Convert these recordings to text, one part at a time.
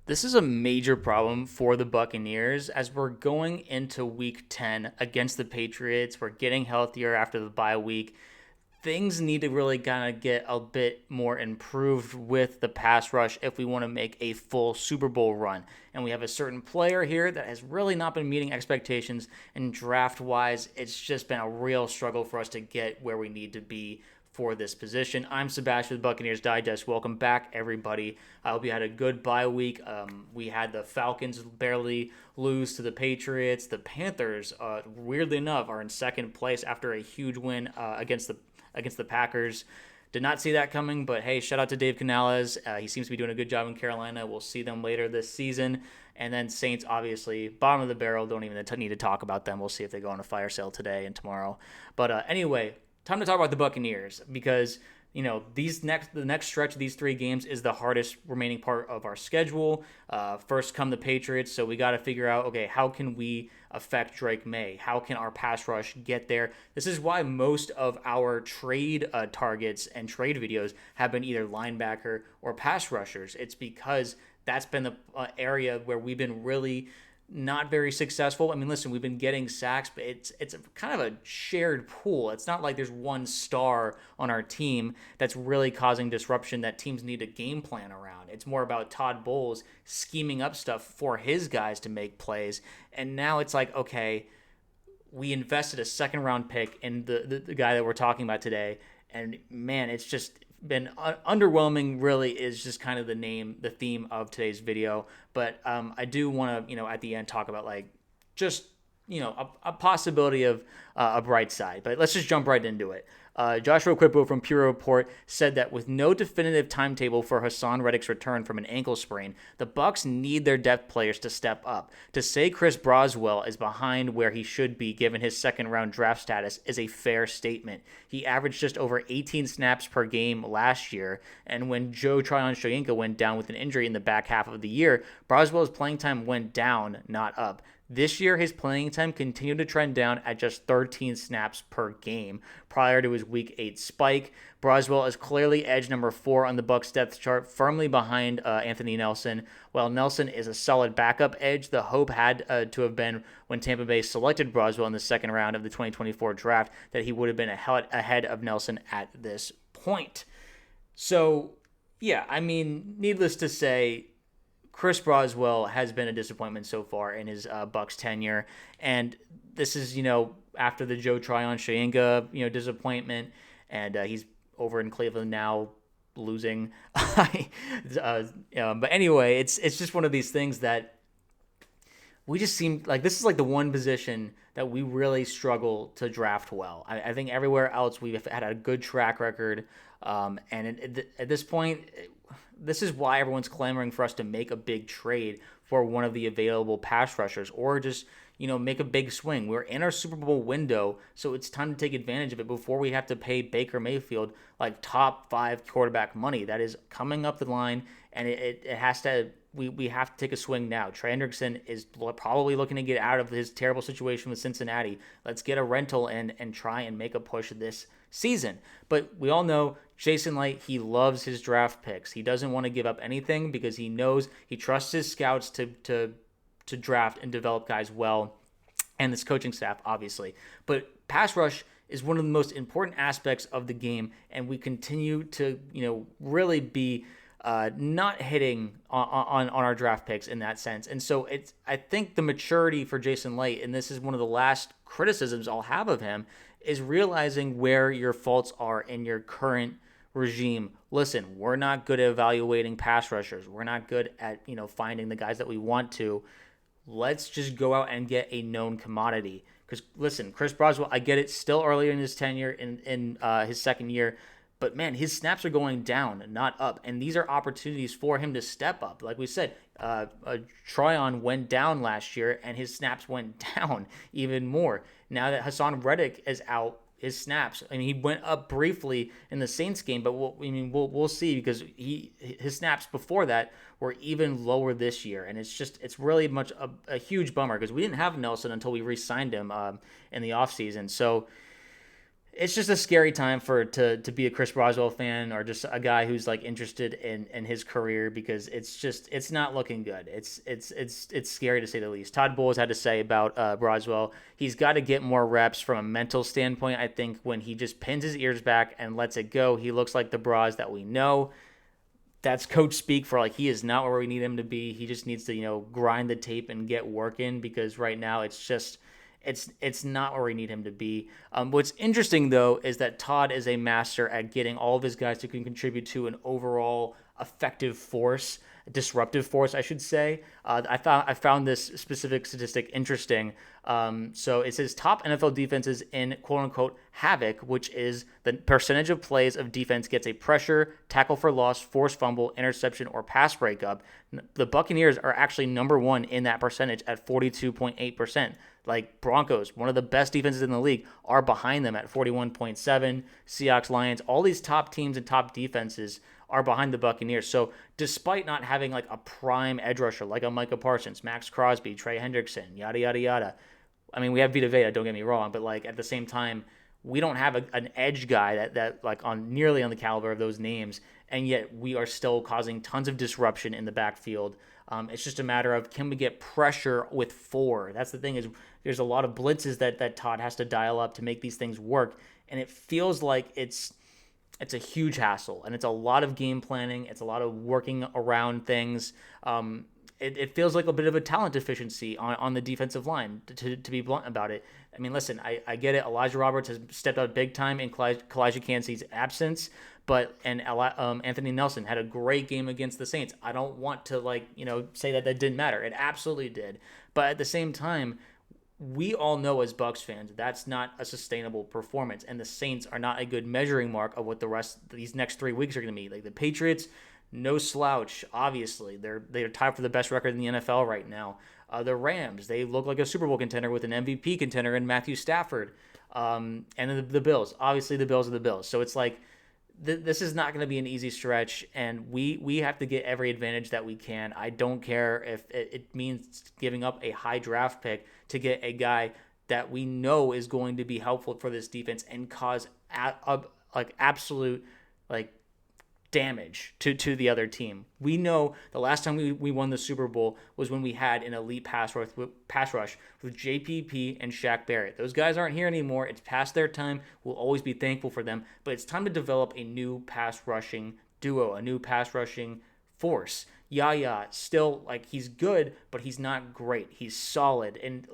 This is a major problem for the Buccaneers as we're going into week 10 against the Patriots. We're getting healthier after the bye week. Things need to really kind of get a bit more improved with the pass rush if we want to make a full Super Bowl run. And we have a certain player here that has really not been meeting expectations, and draft wise, it's just been a real struggle for us to get where we need to be for this position. I'm Sebastian with Buccaneers Digest. Welcome back, everybody. I hope you had a good bye week. We had the Falcons barely lose to the Patriots. The Panthers, weirdly enough, are in second place after a huge win against the Packers. Did not see that coming, but hey, shout out to Dave Canales. He seems to be doing a good job in Carolina. We'll see them later this season. And then Saints, obviously, bottom of the barrel. Don't even need to talk about them. We'll see if they go on a fire sale today and tomorrow. But anyway, time to talk about the Buccaneers because the next stretch of these three games is the hardest remaining part of our schedule. First come the Patriots, so we got to figure out, okay, how can we affect Drake May? How can our pass rush get there? This is why most of our trade targets and trade videos have been either linebacker or pass rushers. It's because that's been the area where we've been really not very successful. I mean, listen, we've been getting sacks, but it's a kind of a shared pool. It's not like there's one star on our team that's really causing disruption that teams need a game plan around. It's more about Todd Bowles scheming up stuff for his guys to make plays. And now it's like, okay, we invested a second round pick in the guy that we're talking about today. And man, it's just been underwhelming, really is just kind of the theme of today's video. But I do want to, at the end talk about like just, a possibility of a bright side. But let's just jump right into it. Joshua Quippo from Pure Report said that with no definitive timetable for Hassan Reddick's return from an ankle sprain, the Bucs need their depth players to step up. To say Chris Braswell is behind where he should be given his second-round draft status is a fair statement. He averaged just over 18 snaps per game last year, and when Joe Tryon-Shoyinka went down with an injury in the back half of the year, Braswell's playing time went down, not up. This year, his playing time continued to trend down at just 13 snaps per game prior to his Week 8 spike. Braswell is clearly edge number 4 on the Bucs depth chart, firmly behind Anthony Nelson. While Nelson is a solid backup edge, the hope had to have been when Tampa Bay selected Braswell in the second round of the 2024 draft that he would have been ahead of Nelson at this point. So, yeah, I mean, needless to say, Chris Braswell has been a disappointment so far in his Bucs tenure, and this is after the Joe Tryon-Shoyinka disappointment, and he's over in Cleveland now losing. But anyway, it's just one of these things that we just seem like this is like the one position that we really struggle to draft well. I think everywhere else we've had a good track record, and at this point, this is why everyone's clamoring for us to make a big trade for one of the available pass rushers or just, make a big swing. We're in our Super Bowl window, so it's time to take advantage of it before we have to pay Baker Mayfield like top 5 quarterback money. That is coming up the line, and it has to. We have to take a swing now. Trey Hendrickson is probably looking to get out of his terrible situation with Cincinnati. Let's get a rental and try and make a push this season. But we all know Jason Licht, he loves his draft picks. He doesn't want to give up anything because he knows he trusts his scouts to draft and develop guys well, and this coaching staff, obviously. But pass rush is one of the most important aspects of the game, and we continue to, really be not hitting on our draft picks in that sense. And so I think the maturity for Jason Licht, and this is one of the last criticisms I'll have of him, is realizing where your faults are in your current regime. Listen, we're not good at evaluating pass rushers. We're not good at, finding the guys that we want to. Let's just go out and get a known commodity. Because, listen, Chris Braswell, I get it, still earlier in his tenure, in his second year, but, man, his snaps are going down, not up. And these are opportunities for him to step up. Like we said, Tryon went down last year, and his snaps went down even more. Now that Hassan Reddick is out, his snaps, I mean, he went up briefly in the Saints game, but we'll see because his snaps before that were even lower this year. And it's really much a huge bummer because we didn't have Nelson until we re-signed him in the offseason. So, it's just a scary time to be a Chris Braswell fan or just a guy who's like interested in his career, because it's not looking good. It's scary to say the least. Todd Bowles had to say about Braswell, he's got to get more reps from a mental standpoint. I think when he just pins his ears back and lets it go, he looks like the Bras that we know. That's coach speak for like he is not where we need him to be. He just needs to grind the tape and get working, because right now it's not where we need him to be. What's interesting though is that Todd is a master at getting all of his guys who can contribute to an overall effective force, disruptive force, I should say. I found this specific statistic interesting. So it says top NFL defenses in quote unquote havoc, which is the percentage of plays of defense gets a pressure, tackle for loss, forced fumble, interception, or pass breakup. The Buccaneers are actually number one in that percentage at 42.8%. Like Broncos, one of the best defenses in the league, are behind them at 41.7. Seahawks, Lions, all these top teams and top defenses are behind the Buccaneers. So despite not having like a prime edge rusher like a Micah Parsons, Max Crosby, Trey Hendrickson, yada yada yada. I mean, we have Vita Vea, don't get me wrong, but like at the same time, we don't have an edge guy that like on nearly on the caliber of those names, and yet we are still causing tons of disruption in the backfield. It's just a matter of, can we get pressure with four? That's the thing, is there's a lot of blitzes that Todd has to dial up to make these things work, and it feels like it's a huge hassle, and it's a lot of game planning. It's a lot of working around things. It feels like a bit of a talent deficiency on the defensive line, to be blunt about it. I mean, listen, I get it. Elijah Roberts has stepped out big time in Kalijah Kancey's absence, but Anthony Nelson had a great game against the Saints. I don't want to say that didn't matter. It absolutely did. But at the same time, we all know as Bucs fans that's not a sustainable performance, and the Saints are not a good measuring mark of what the rest of these next 3 weeks are going to be. Like the Patriots, no slouch, obviously. They're tied for the best record in the NFL right now. The Rams, they look like a Super Bowl contender with an MVP contender in Matthew Stafford. And then the Bills, obviously the Bills are the Bills. So it's like this is not going to be an easy stretch, and we have to get every advantage that we can. I don't care if it means giving up a high draft pick to get a guy that we know is going to be helpful for this defense and cause absolute damage to the other team. We know the last time we won the Super Bowl was when we had an elite pass rush with JPP and Shaq Barrett. Those guys aren't here anymore. It's past their time. We'll always be thankful for them, but it's time to develop a new pass rushing duo, a new pass rushing force. Yaya, still, he's good, but he's not great. He's solid, and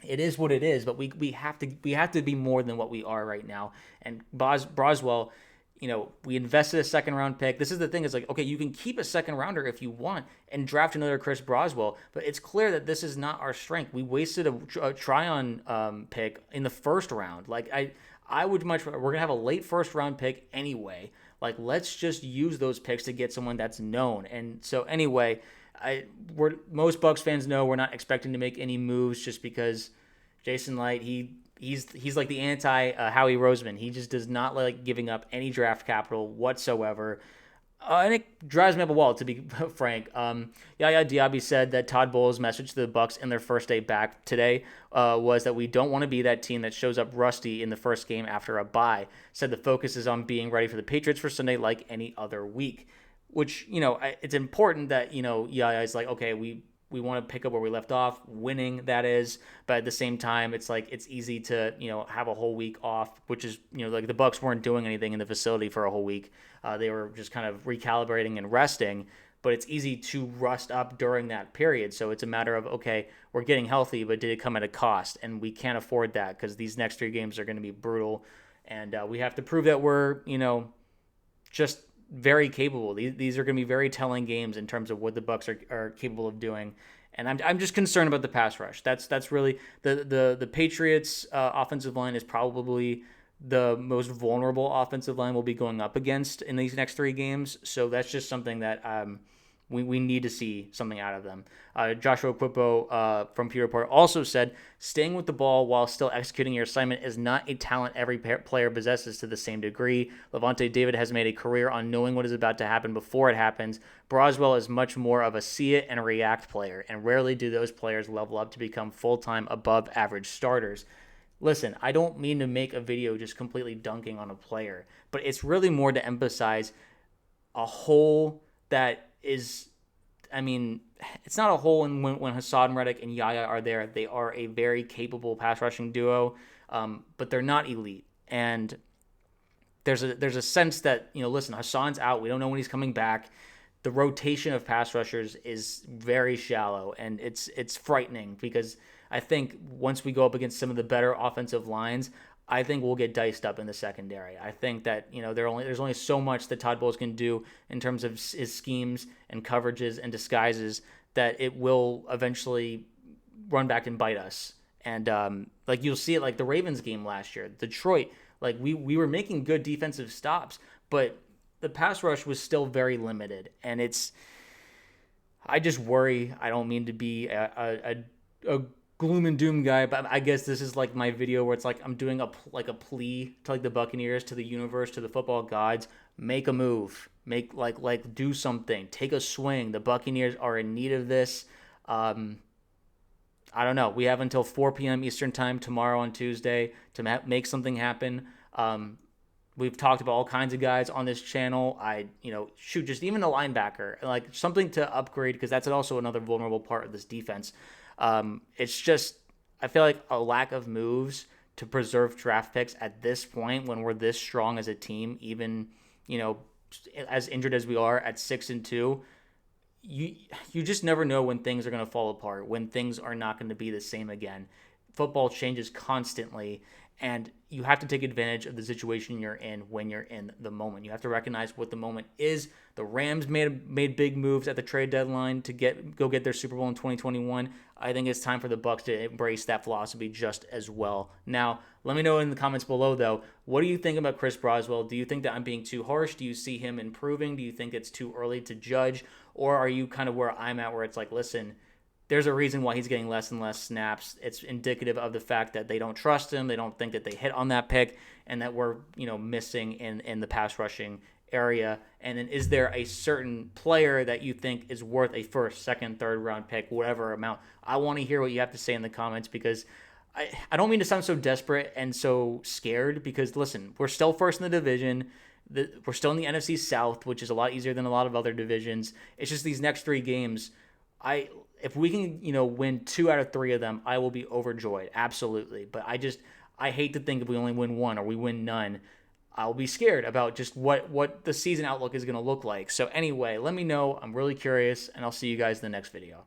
it is what it is, but we have to be more than what we are right now. And Braswell, we invested a second round pick. This is the thing, is okay, you can keep a second rounder if you want and draft another Chris Braswell, but it's clear that this is not our strength. We wasted a try-on pick in the first round. I would we're going to have a late first round pick anyway. Let's just use those picks to get someone that's known. And so anyway, most Bucs fans know we're not expecting to make any moves, just because Jason Licht, he's like the anti Howie Roseman. He just does not like giving up any draft capital whatsoever. And it drives me up a wall, to be frank. Yaya Diaby said that Todd Bowles' message to the Bucs in their first day back today was that we don't want to be that team that shows up rusty in the first game after a bye. Said the focus is on being ready for the Patriots for Sunday like any other week. Which, it's important that, Yaya is okay, we want to pick up where we left off, winning, that is. But at the same time, it's it's easy to, have a whole week off, which is, the Bucs weren't doing anything in the facility for a whole week. They were just kind of recalibrating and resting, but it's easy to rust up during that period. So it's a matter of, okay, we're getting healthy, but did it come at a cost? And we can't afford that, because these next 3 games are going to be brutal. And we have to prove that we're, just very capable. These are going to be very telling games in terms of what the Bucs are capable of doing, and I'm just concerned about the pass rush. That's really the Patriots' offensive line is probably the most vulnerable offensive line we'll be going up against in these next 3 games. So that's just something that we need to see something out of them. Joshua Quippo from Pewter Report also said, staying with the ball while still executing your assignment is not a talent every player possesses to the same degree. Lavonte David has made a career on knowing what is about to happen before it happens. Braswell is much more of a see it and react player, and rarely do those players level up to become full-time above average starters. listen, I don't mean to make a video just completely dunking on a player, but it's really more to emphasize a hole that is, I mean, it's not a hole in when Hassan Reddick and Yaya are there. They are a very capable pass rushing duo, but they're not elite. And there's a sense that, listen, Hassan's out. We don't know when he's coming back. The rotation of pass rushers is very shallow, and it's frightening because I think once we go up against some of the better offensive lines, I think we'll get diced up in the secondary. I think that there's only so much that Todd Bowles can do in terms of his schemes and coverages and disguises that it will eventually run back and bite us. And like you'll see it like the Ravens game last year, Detroit. Like we were making good defensive stops, but the pass rush was still very limited, and I just worry. I don't mean to be a gloom and doom guy, but I guess this is like my video where it's like I'm doing a plea to like the Buccaneers, to the universe, to the football gods. Make a move, make do something, take a swing. The Buccaneers are in need of this. I don't know. We have until 4 p.m. Eastern time tomorrow on Tuesday to make something happen. We've talked about all kinds of guys on this channel. Just even a linebacker, like something to upgrade, because that's also another vulnerable part of this defense. It's just, I feel like a lack of moves to preserve draft picks at this point when we're this strong as a team, even, as injured as we are at 6-2, you just never know when things are going to fall apart, when things are not going to be the same again. Football changes constantly, and you have to take advantage of the situation you're in when you're in the moment. You have to recognize what the moment is. The Rams made big moves at the trade deadline to go get their Super Bowl in 2021. I think it's time for the Bucs to embrace that philosophy just as well. Now, let me know in the comments below, though, what do you think about Chris Braswell? Do you think that I'm being too harsh? Do you see him improving? Do you think it's too early to judge? Or are you kind of where I'm at, where it's like, listen, there's a reason why he's getting less and less snaps. It's indicative of the fact that they don't trust him. They don't think that they hit on that pick, and that we're, missing in the pass rushing area. And then is there a certain player that you think is worth a first, second, third round pick, whatever amount? I want to hear what you have to say in the comments, because I don't mean to sound so desperate and so scared, because listen, we're still first in the division. We're still in the NFC South, which is a lot easier than a lot of other divisions. It's just these next 3 games, if we can, win 2 out of 3 of them, I will be overjoyed. Absolutely. But I hate to think if we only win 1 or we win none, I'll be scared about just what the season outlook is going to look like. So anyway, let me know. I'm really curious, and I'll see you guys in the next video.